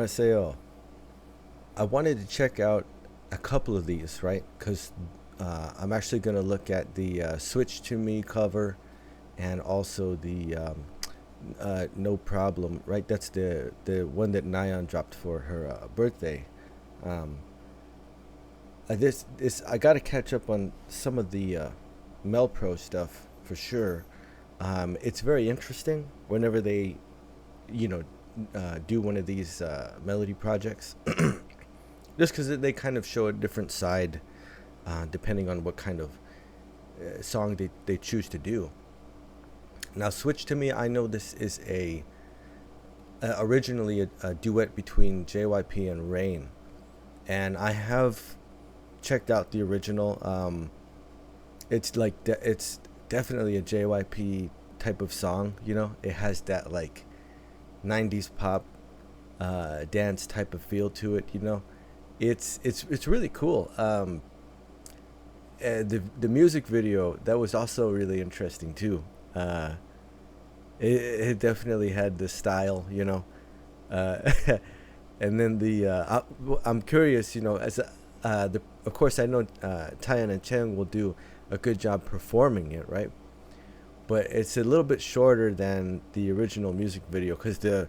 여보세요. I wanted to check out a couple of these, right? Because I'm actually going to look at the Switch to Me cover and also the No Problem, right? That's the one that Nayeon dropped for her birthday. I got to catch up on some of the Melpro stuff for sure. It's very interesting whenever they, do one of these melody projects, just because they kind of show a different side depending on what kind of song they choose to do. Now, Switch to Me, I know this is originally a duet between JYP and Rain, and I have checked out the original. It's definitely a JYP type of song. It has that like 90s pop dance type of feel to it. It's really cool. The music video, that was also really interesting too. It definitely had the style, and then I'm curious, as of course I know Nayeon and Chang will do a good job performing it, right? But it's a little bit shorter than the original music video, because the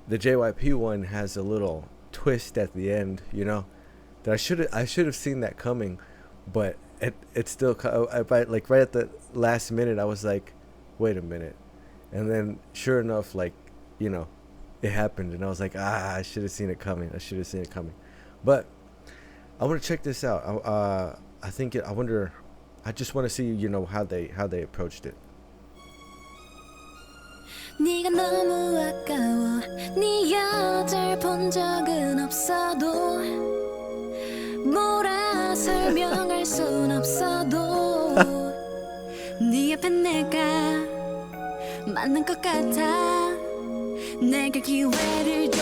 JYP one has a little twist at the end, that I should have seen that coming, but it still like right at the last minute I was like, wait a minute, and then sure enough, like, it happened, and I was like, I should have seen it coming. But I want to check this out. I just want to see, how they approached it. 네가 너무 아까워 네 여절 본 적은 없어도 뭐라 설명할 순 없어도 네 옆에 내가 맞는 것 같아 내게 기회를 줘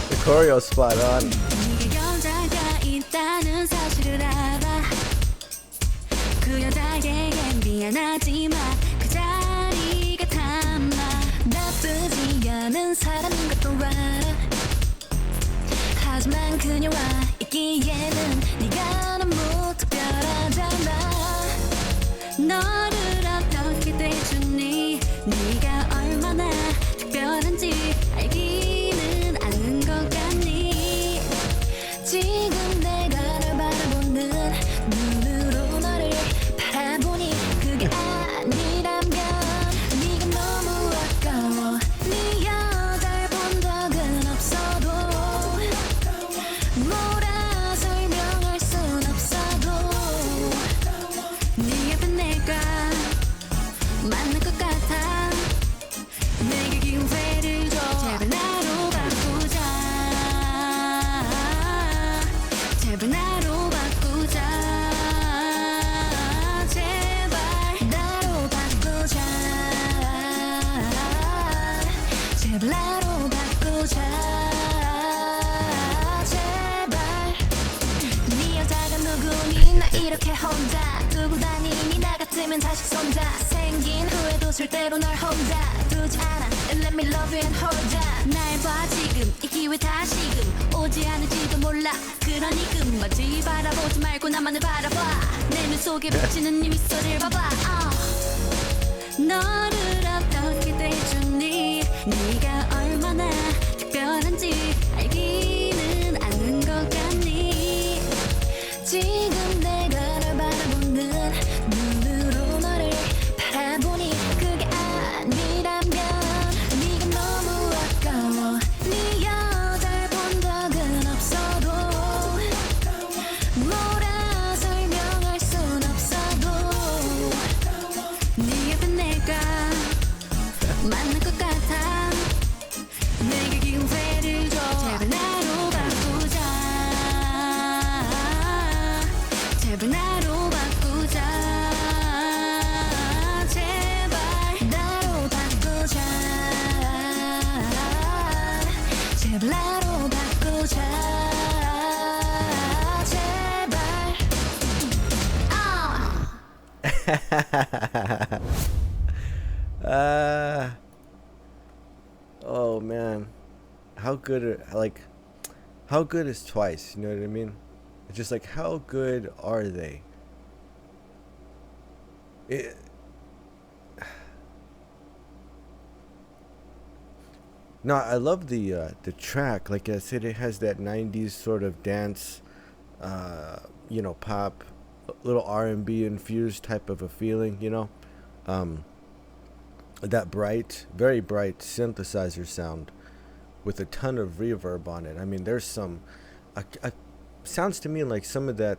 The choreo spot on. 네가 여자가 있다는 사실을 알아 그 여자에겐 미안하지만 그 자리가 탐나 나쁘지 않은 사람인 것도 알아 하지만 그녀와 있기에는 네가 너무 특별하잖아 너를 어떻게 대주니 네가 얼마나 특별한지 알기는 않는 것 같니 지금 내가 널 바라보는 눈으로 너를 바라보니 그게 아니라면 네가 너무 아까워 네 여절 본 적은 없어도 뭐라 설명할 순 없어도 네 옆에 내가 맞는 것 같아 내게 기회를 줘 제발 나로 바꾸자 제발 나로 바꾸자 제발 나로 바꾸자 제발 나로 바꾸자 제발 네 여자가 누구니 나 이렇게 혼자 두고 다니니 나 같으면 다시 손자 생긴 후에도 절대로 널 혼자 두지 않아 And let me love you and hold ya 날 봐 지금 이 기회 다시금 오지 않을지도 몰라 그러니 끝까지 바라보지 말고 나만을 바라봐 내 눈 속에 비치는 네 미소를 봐봐 너를 어떻게 대주니 네가 얼마나 특별한지 알기는 않는 것 같니 지금 내가 널 바라보는 눈으로 너를 바라보니 그게 아니라면 네가 너무 아까워 네 여절 본 적은 없어도 뭐라 설명할 순 없어도 네 옆에 내가 맞는 것 같아 내게 기회를 줘 제발 바꾸자 제발 Oh man, how good is Twice? You know what I mean? It's just like, how good are they? No, I love the track. Like I said, it has that '90s sort of dance, pop, little R&B infused type of a feeling. That bright, very bright synthesizer sound with a ton of reverb on it. I mean, there's sounds to me like some of that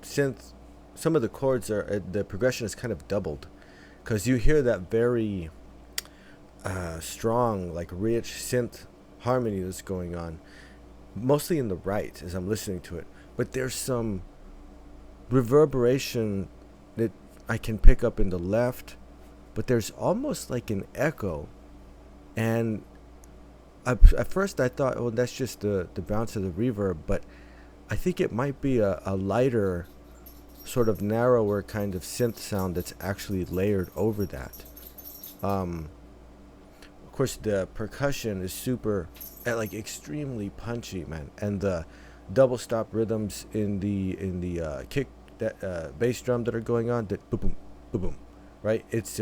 synth, some of the chords the progression is kind of doubled, because you hear that very strong, like rich synth harmony that's going on, mostly in the right as I'm listening to it. But there's some reverberation that I can pick up in the left, but there's almost like an echo. And at first I thought, oh, that's just the bounce of the reverb, but I think it might be a lighter, sort of narrower kind of synth sound that's actually layered over that. Of course, the percussion is super, like extremely punchy, man, and the double stop rhythms in the kick, that bass drum that are going on, that boom boom boom boom, right? It's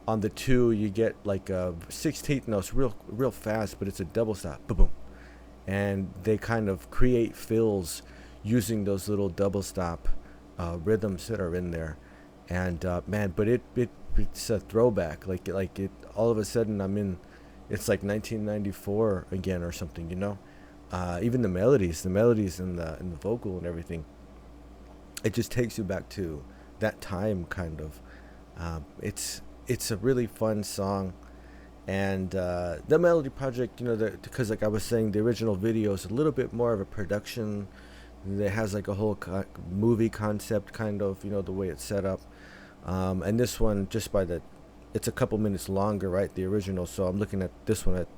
on the 2 you get like a 16th notes real fast, but it's a double stop, boom boom, and they kind of create fills using those little double stop rhythms that are in there. And man, but it's a throwback. Like it all of a sudden it's like 1994 again or something, even the melodies and the vocal and everything, it just takes you back to that time kind of. It's a really fun song. And the Melody Project, because like I was saying, the original video is a little bit more of a production. It has like a whole movie concept kind of, the way it's set up. And this one, it's a couple minutes longer, right? The original. So I'm looking at this one at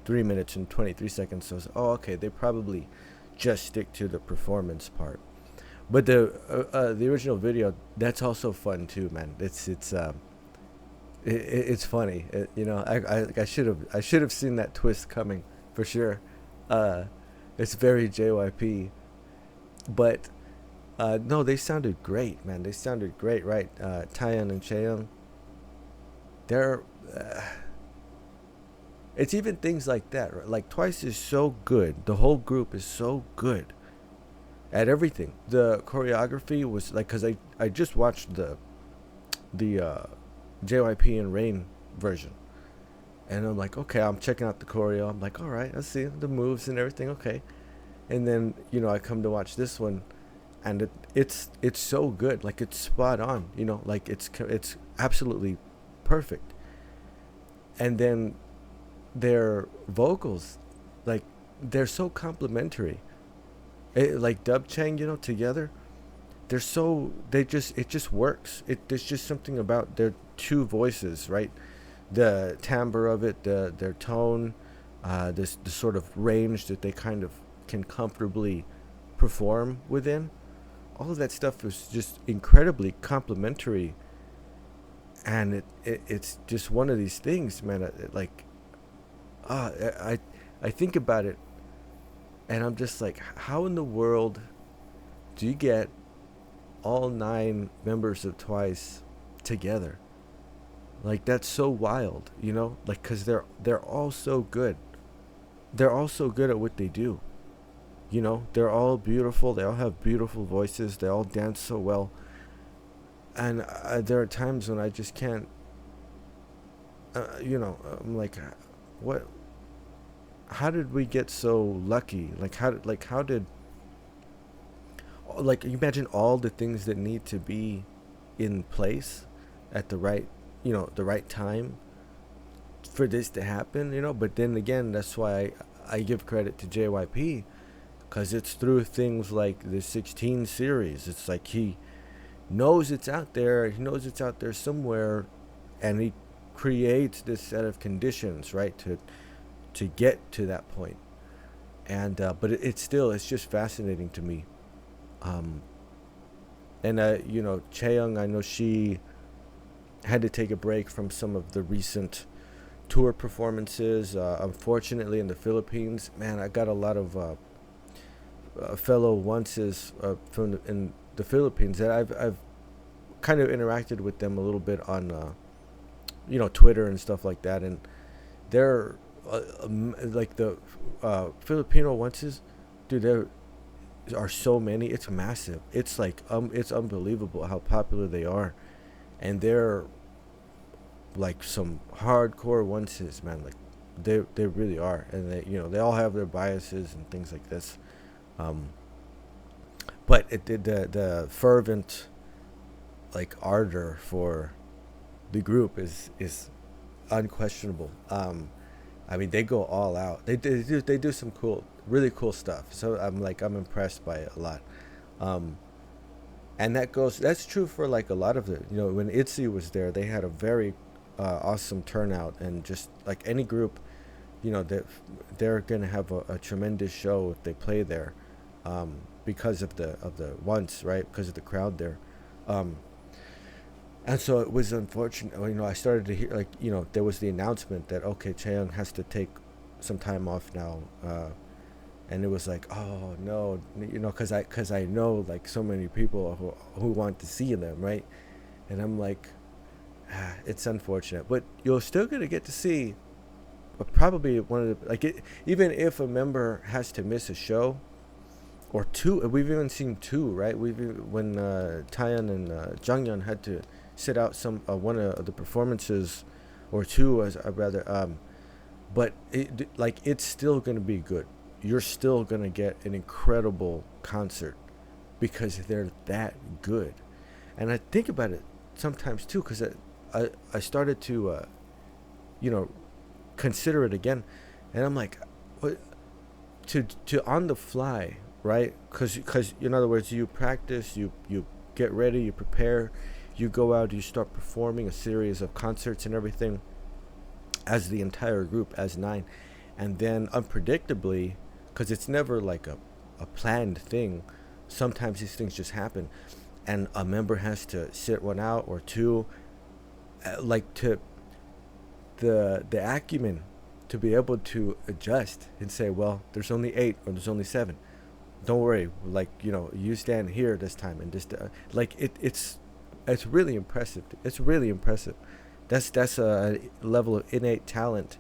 3 minutes and 23 seconds. So it's, okay, they probably just stick to the performance part. But the original video, that's also fun too, man. It's funny. I should have seen that twist coming for sure. It's very JYP, but no, they sounded great, man. They sounded great, right? Taeyeon and Chaeyoung. It's even things like that, right? Like Twice is so good. The whole group is so good at everything. The choreography was like, because I just watched the JYP and Rain version, and I'm like, okay, I'm checking out the choreo. I'm like, all right, I see the moves and everything, okay. And then I come to watch this one, and it's so good. Like, it's spot on, like it's absolutely perfect. And then their vocals, like, they're so complimentary. Like DubChaeng, together, it just works. There's just something about their two voices, right? The timbre of it, their tone, the sort of range that they kind of can comfortably perform within. All of that stuff is just incredibly complimentary, and it's just one of these things, man. I think about it, and I'm just like, how in the world do you get all 9 members of Twice together? Like, that's so wild, like, because they're all so good. They're all so good at what they do. They're all beautiful. They all have beautiful voices. They all dance so well. And there are times when I just can't, I'm like, what? How did we get so lucky? How did imagine all the things that need to be in place at the right, the right time for this to happen, But then again, that's why I give credit to JYP, because it's through things like the 16 series. It's like he knows it's out there. He knows it's out there somewhere, and he creates this set of conditions, right, to get to that point. and but it's just fascinating to me. And Chaeyoung, I know she had to take a break from some of the recent tour performances. Unfortunately, in the Philippines, man, I got a lot of fellow onces in the Philippines that I've kind of interacted with them a little bit on Twitter and stuff like that, and they're like the Filipino onces, dude. There are so many. It's massive. It's like it's unbelievable how popular they are, and they're like some hardcore onces, man. Like they really are, and they all have their biases and things like this. But the fervent like ardor for the group is unquestionable. I mean, they go all out. They do some really cool stuff. So I'm impressed by it a lot. And that's true for like a lot of the, when ITZY was there, they had a very awesome turnout, and just like any group, they're gonna have a tremendous show if they play there, because of the once, right? Because of the crowd there. And so it was unfortunate. I started to hear there was the announcement that Chaeyoung has to take some time off now, and it was like, oh no, because I know like so many people who want to see them, right? And I'm like, it's unfortunate, but you're still gonna get to see probably one of the even if a member has to miss a show or two. We've even seen two, right? When Taeyeon and Jungyeon had to sit out some one of the performances, or two, as rather. But it's still gonna be good. You're still gonna get an incredible concert because they're that good. And I think about it sometimes too, because I started to consider it again, and I'm like, what, to on the fly, right? Because in other words, you practice, you get ready, you prepare, you go out, you start performing a series of concerts and everything as the entire group, as 9, and then unpredictably, because it's never like a planned thing, sometimes these things just happen, and a member has to sit one out or two, to the acumen to be able to adjust and say, well, there's only 8 or there's only 7, don't worry, you stand here this time, and just it's really impressive. It's really impressive. That's a level of innate talent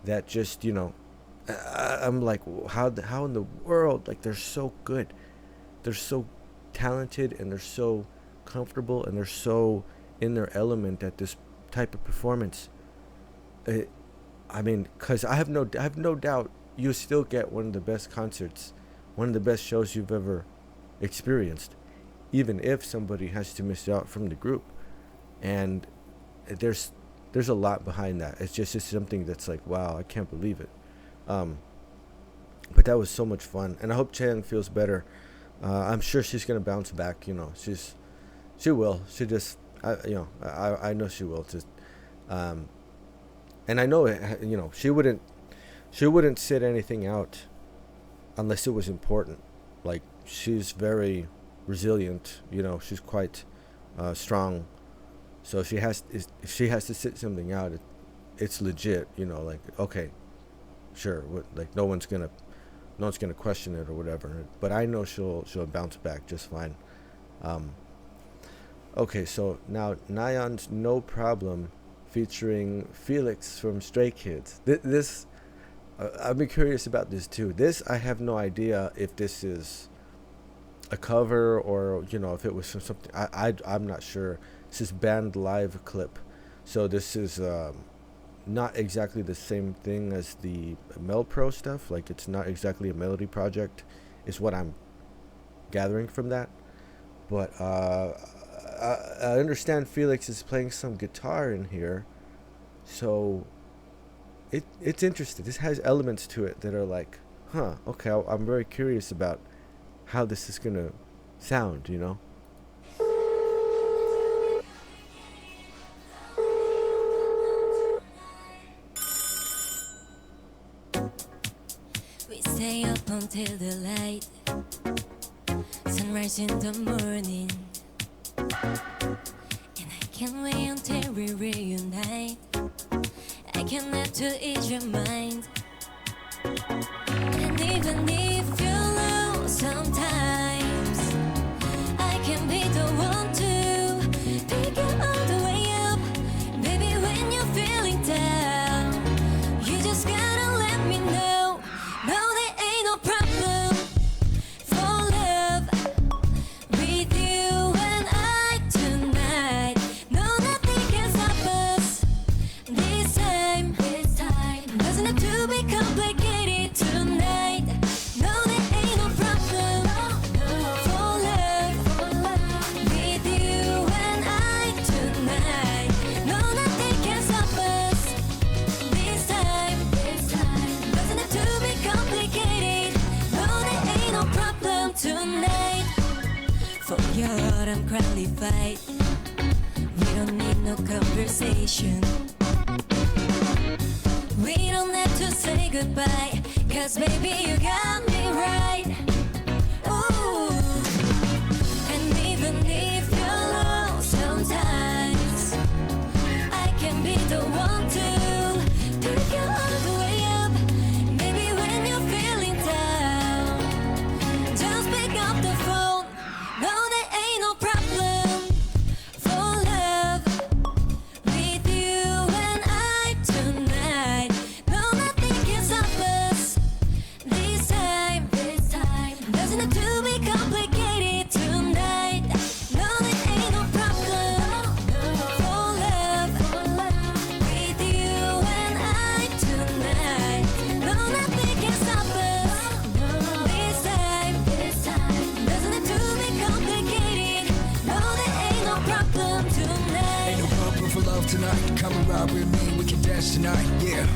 that just I'm like, how in the world, like, they're so good, they're so talented, and they're so comfortable, and they're so in their element at this type of performance. I mean, because I have no doubt you still get one of the best concerts, one of the best shows you've ever experienced, even if somebody has to miss out from the group. And there's a lot behind that. It's just something that's like, wow, I can't believe it. But that was so much fun, and I hope Chaeyoung feels better. I'm sure she's gonna bounce back. She will. She just, I know she will. Just, and I know she wouldn't sit anything out unless it was important. Like, she's very resilient. She's quite strong. So if she has to sit something out, it's legit. Like, okay, sure. No one's gonna question it or whatever. But I know she'll bounce back just fine. Okay, so now Nayeon's No Problem, featuring Felix from Stray Kids. This I've been curious about this too. This, I have no idea if this is a cover or if it was from something. I'm not sure. This is band live clip, so this is not exactly the same thing as the Melpro stuff. Like, it's not exactly a melody project, is what I'm gathering from that. But I understand Felix is playing some guitar in here, so it's interesting. This has elements to it that are like, okay, I'm very curious about how this is gonna sound, We say me up until the light. Sunrise in the morning. And I can't wait until we reunite. I cannot to ease your mind. And even if you're low sometimes, I can be the one to pick you all the way up. Baby, when you're feeling down, you just gotta let me know. No, there ain't no problem for love with you and I tonight. No, nothing can stop us this time. Doesn't have to be complicated tonight. No, there ain't no problem for love with you and I tonight. No, nothing can stop us this time. Doesn't have to be complicated. No, there ain't no problem tonight. For your heart, I'm qualified. We don't need no conversation. We don't have to say goodbye, 'cause baby you got me right. Ooh. And even if you're low sometimes, I can be the one to pick you all the way up. Maybe when you're feeling down, just pick up the phone. No, there ain't no problem for love with you and I tonight. No, nothing can stop us this time. Doesn't have to be complicated tonight. No, there ain't no problem for love with you and I tonight. No, nothing can stop us this time. Doesn't have to be complicated. No, there ain't no problem tonight. Ain't no problem for love tonight. Come around with me, we can dance tonight, yeah.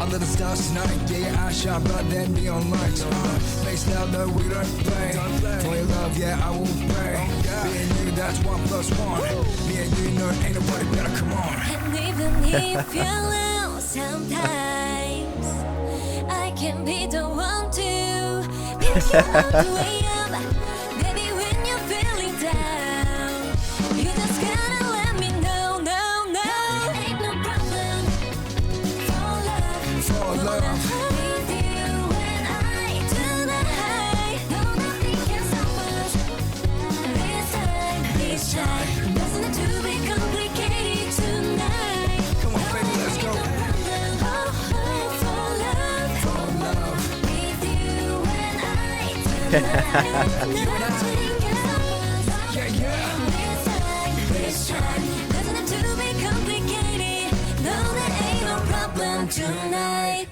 Under the stars tonight, yeah, I shine bright than neon lights. Face now, no, we don't play. For your love, yeah, I won't pray. Me and you, that's 1+1. Me and you, no, ain't nobody better, come on. And even if you're low sometimes, I can be the one to pick you all the way up. Baby, when you're feeling down, you just gotta let me know. No, ain't no problem for love. For love. With you and I tonight. No, nothing can stop us this time. Doesn't have to be complicated tonight. Come on, baby, let's go. For love with you and I tonight. Yeah, yeah. This time doesn't have to be complicated. No, there ain't no problem tonight.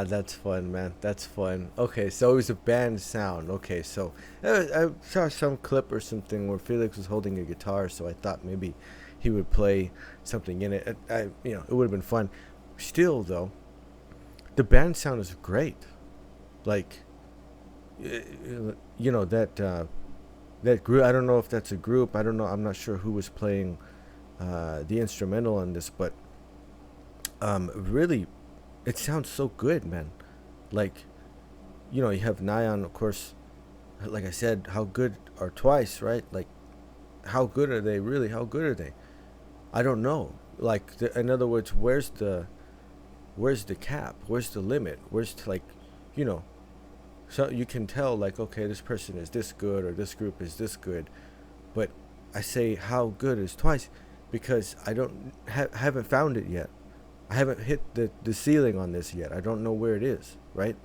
That's fun, man. That's fun. Okay, so it was a band sound. Okay, so I saw some clip or something where Felix was holding a guitar, so I thought maybe he would play something in it. It would have been fun. Still, though, the band sound is great. Like, that group. I don't know if that's a group. I don't know. I'm not sure who was playing the instrumental on this, but really, it sounds so good, man. Like, you have Nayeon, of course. Like I said, how good are Twice, right? Like, how good are they? Really, how good are they? I don't know. Like, in other words, where's the cap? Where's the limit? Where's so you can tell, like, okay, this person is this good or this group is this good, but I say how good is Twice because I don't haven't found it yet. I haven't hit the ceiling on this yet. I don't know where it is, right?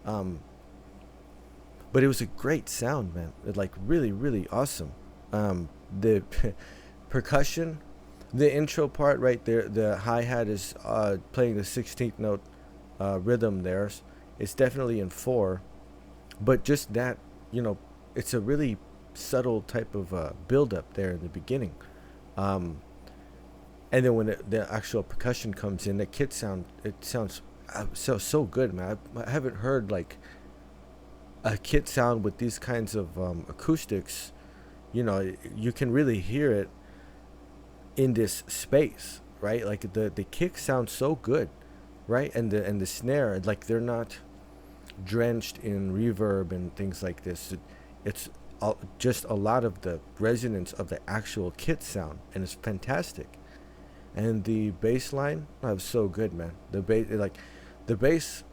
But it was a great sound, man. Like, really, really awesome. The percussion, the intro part right there, the hi-hat is playing the 16th note rhythm there. It's definitely in 4. But just that, it's a really subtle type of build-up there in the beginning. And then when the actual percussion comes in, the kit sound, it sounds so good, man. I haven't heard like a kit sound with these kinds of acoustics. You can really hear it in this space, right? Like the kick sounds so good. right? And the snare, like they're not drenched in reverb and things like this. It's just a lot of the resonance of the actual kit sound, and it's fantastic. And the bass line, oh, was so good, man. The bass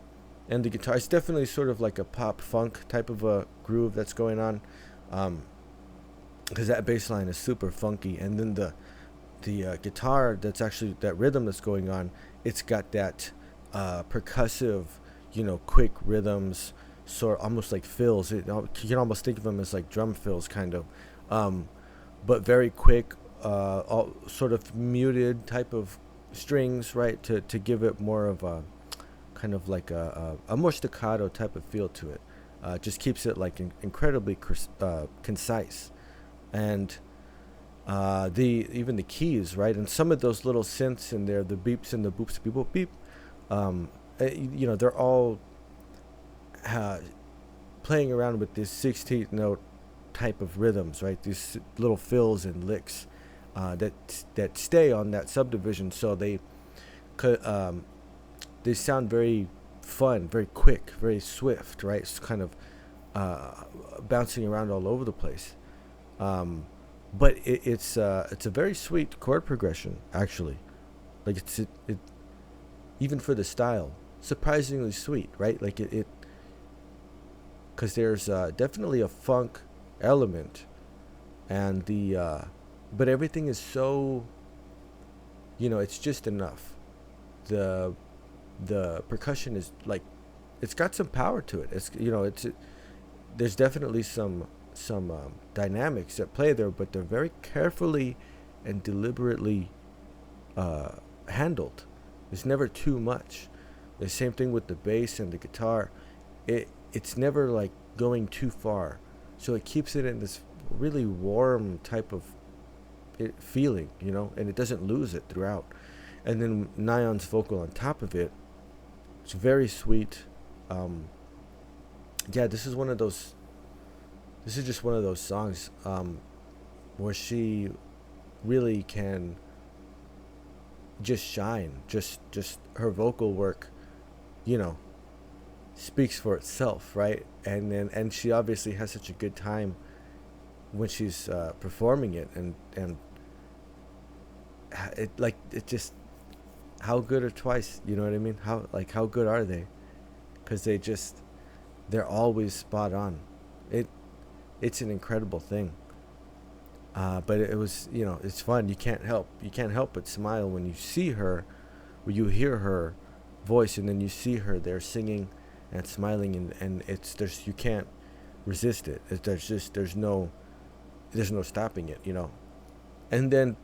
and the guitar, it's definitely sort of like a pop funk type of a groove that's going on, because that bass line is super funky. And then the guitar, that's actually that rhythm that's going on, it's got that percussive, quick rhythms, sort almost like fills. You can almost think of them as like drum fills, kind of, but very quick, all sort of muted type of strings, right, to give it more of a kind of like a more staccato type of feel to it. Just keeps it like incredibly concise. And even the keys, right, and some of those little synths in there, the beeps and the boops, beep boop beep, they're all playing around with this 16th note type of rhythms, right? These little fills and licks that stay on that subdivision, so they sound very fun, very quick, very swift, right? It's kind of bouncing around all over the place. But it's a very sweet chord progression, actually. Like it even for the style, surprisingly sweet, right? Like it because there's definitely a funk element, and but everything is so, it's just enough. The percussion is like, it's got some power to it. It's there's definitely some dynamics at play there, but they're very carefully and deliberately handled. It's never too much. The same thing with the bass and the guitar. It's never like going too far, so it keeps it in this really warm type of feeling, and it doesn't lose it throughout. And then Nayeon's vocal on top of it, it's very sweet. This is just one of those songs where she really can just shine. Just her vocal work, speaks for itself, right? And she obviously has such a good time when she's performing it, and it just, how good are Twice? You know what I mean? How good are they? Because they're always spot on. It's an incredible thing. But it was, it's fun. You can't help but smile when you see her, when you hear her voice, and then you see her there singing and smiling, and you can't resist it. There's no stopping it, And then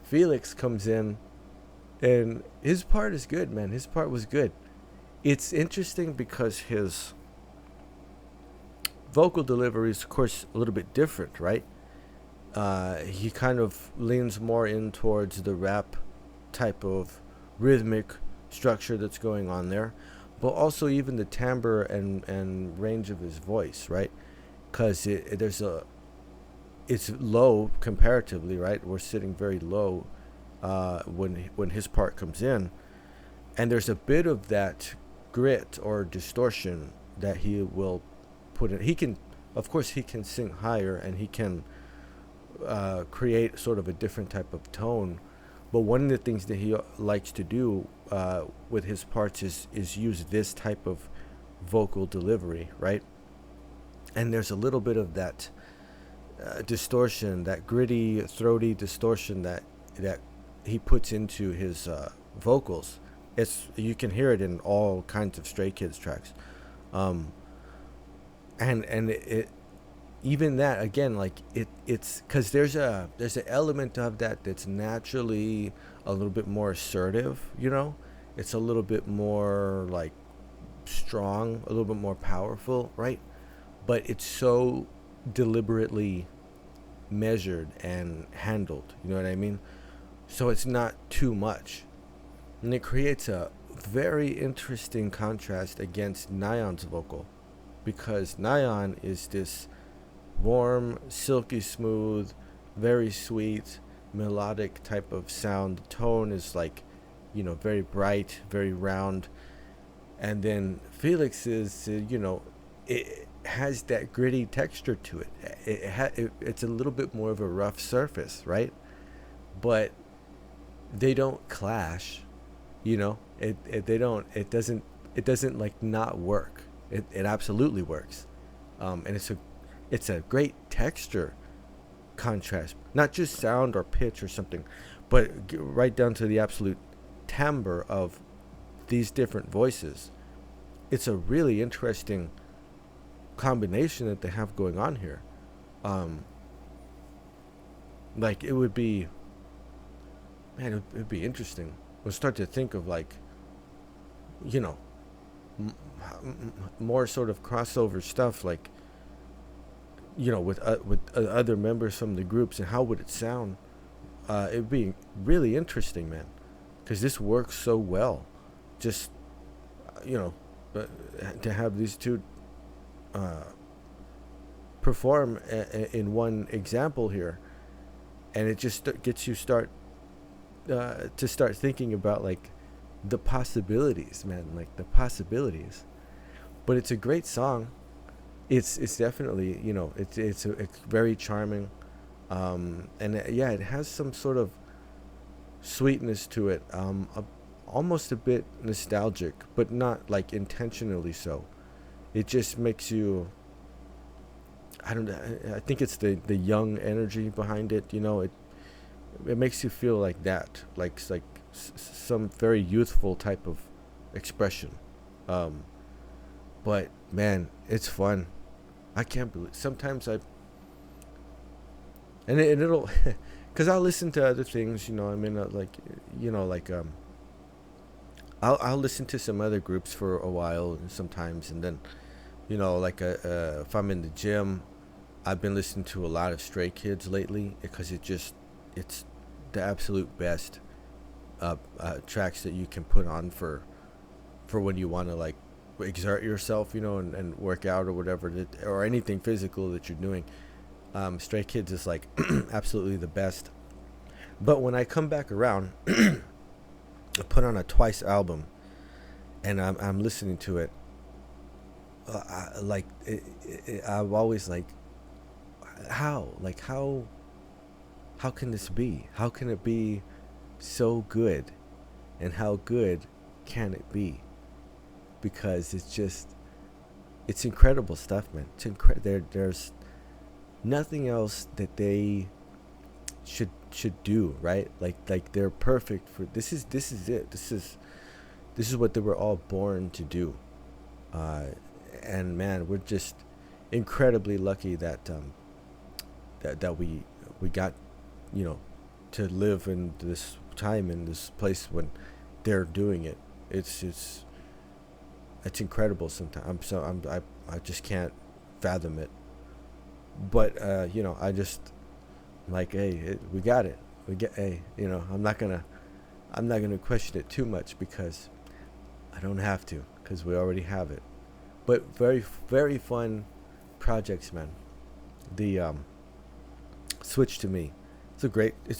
Felix comes in, and his part is good, man. His part was good. It's interesting because his vocal delivery is, of course, a little bit different, right? He kind of leans more in towards the rap type of rhythmic structure that's going on there, but also even the timbre and range of his voice, right? Because it's low comparatively, right? We're sitting very low when his part comes in, and there's a bit of that grit or distortion that he will put in. He can sing higher, and he can create sort of a different type of tone. But one of the things that he likes to do with his parts is use this type of vocal delivery, right? And there's a little bit of that distortion, that gritty, throaty distortion that he puts into his vocals. You can hear it in all kinds of Stray Kids tracks, and it even that, again, like it's because there's an element of that that's naturally a little bit more assertive, it's a little bit more like strong, a little bit more powerful, right? But it's so deliberately measured and handled, you know what I mean? So it's not too much, and it creates a very interesting contrast against Nayeon's vocal, because Nayeon is this warm, silky smooth, very sweet, melodic type of sound. The tone is like very bright, very round. And then Felix is, it has that gritty texture to it. It's a little bit more of a rough surface, right? But they don't clash, it doesn't like not work. It absolutely works. And it's a great texture contrast, not just sound or pitch or something, but right down to the absolute timbre of these different voices. It's a really interesting combination that they have going on here. Like it would be interesting. We'll start to think of like, more sort of crossover stuff, like, with other members from the groups, and how would it sound? It'd be really interesting, man, because this works so well. Just, to have these two perform in one example here, and it just gets you to start thinking about like the possibilities, man, like the possibilities. But it's a great song. It's definitely, it's very charming, and it has some sort of sweetness to it, almost a bit nostalgic, but not like intentionally so. It just makes you, I don't know, I think it's the young energy behind it, it makes you feel like that, like some very youthful type of expression. But man, it's fun. I can't believe, sometimes it'll because I'll listen to other things, I'll listen to some other groups for a while sometimes, and then if I'm in the gym, I've been listening to a lot of Stray Kids lately, because it's the absolute best tracks that you can put on for when you want to like exert yourself, and work out or whatever, or anything physical that you're doing. Stray Kids is like absolutely the best. But when I come back around, I put on a Twice album, and I'm listening to it. I'm always like, how can this be? How can it be so good? And how good can it be? Because it's incredible stuff, man. There's nothing else that they should do, right? Like they're perfect for this is it. This is what they were all born to do. And man, we're just incredibly lucky that we got, to live in this time, in this place when they're doing it. It's incredible sometimes. I just can't fathom it. But I just like, hey, we got it. I'm not gonna question it too much, because I don't have to, because we already have it. But very, very fun projects, man. The Switch to Me, it's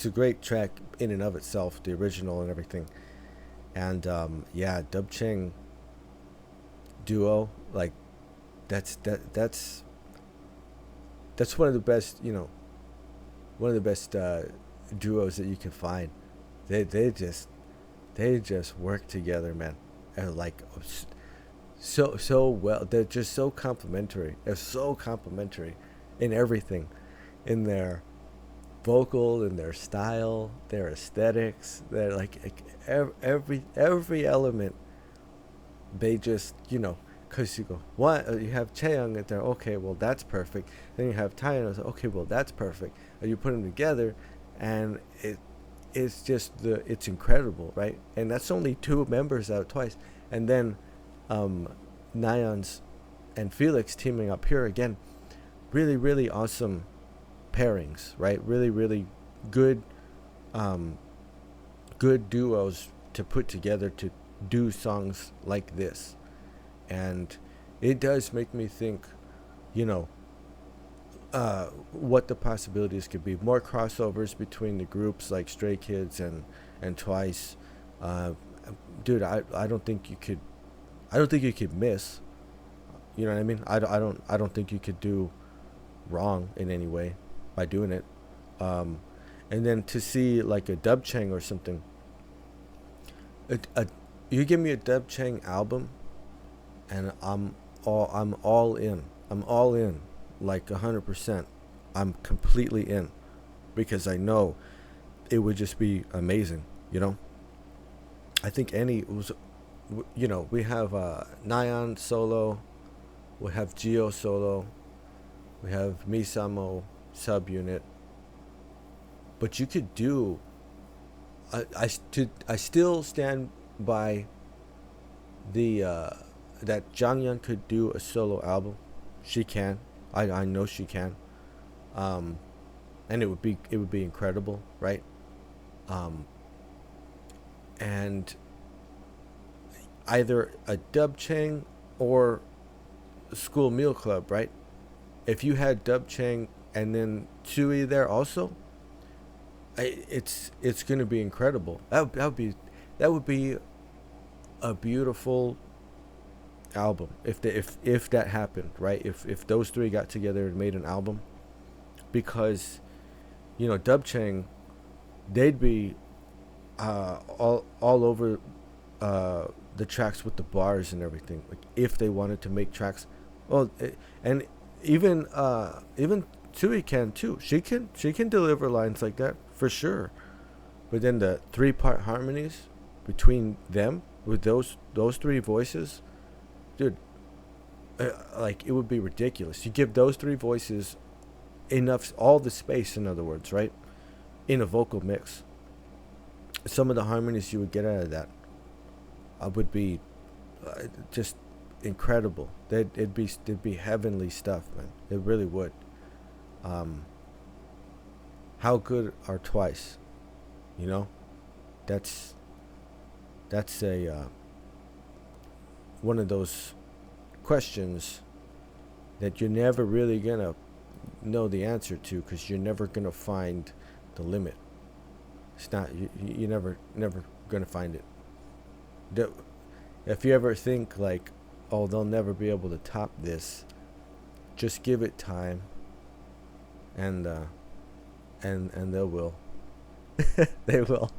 a great track in and of itself, the original and everything. And DubChaeng duo, like that's one of the best, duos that you can find. They just work together, man, and like so well. They're just so complimentary. They're so complimentary in everything, in their vocal, in their style, their aesthetics. They're like every element. They just, because you go, what, you have Chaeyoung and they're okay, well that's perfect. Then you have Taeyeon, okay, well that's perfect. And you put them together, and it's just it's incredible, right? And that's only two members out Twice, and then Nayeon's and Felix teaming up here again. Really, really awesome pairings, right? Really, really good good duos to put together to do songs like this. And it does make me think, what the possibilities could be. More crossovers between the groups, like Stray Kids and Twice, dude, I don't think you could miss. You know what I mean? I don't think you could do wrong in any way by doing it. And then to see like a DubChaeng or something, you give me a DubChaeng album, and I'm all in. I'm all in, like 100%. I'm completely in, because I know it would just be amazing. You know, I think we have Nayeon solo, we have Geo solo, we have Misamo subunit, but you could do. I still stand by the that Jangyeon could do a solo album. She can. I know she can. And it would be incredible, right? And either a DubChaeng or a School Meal Club, right? If you had DubChaeng and then Tsui there also, it's gonna be incredible. That would be a beautiful album if that happened, right? If those three got together and made an album, because DubChaeng, they'd be all over the tracks with the bars and everything, like if they wanted to make tracks. Well, and even Tsui can too. She can deliver lines like that for sure. But then the 3-part harmonies between them with those three voices, dude, like it would be ridiculous. You give those three voices enough, all the space, in other words, right, in a vocal mix. Some of the harmonies you would get out of that would be just incredible. It'd be heavenly stuff, man. It really would. How good are Twice? That's a one of those questions that you're never really gonna know the answer to, because you're never gonna find the limit. It's not, you're never gonna find it. If you ever think like, oh, they'll never be able to top this, just give it time, and they will. They will.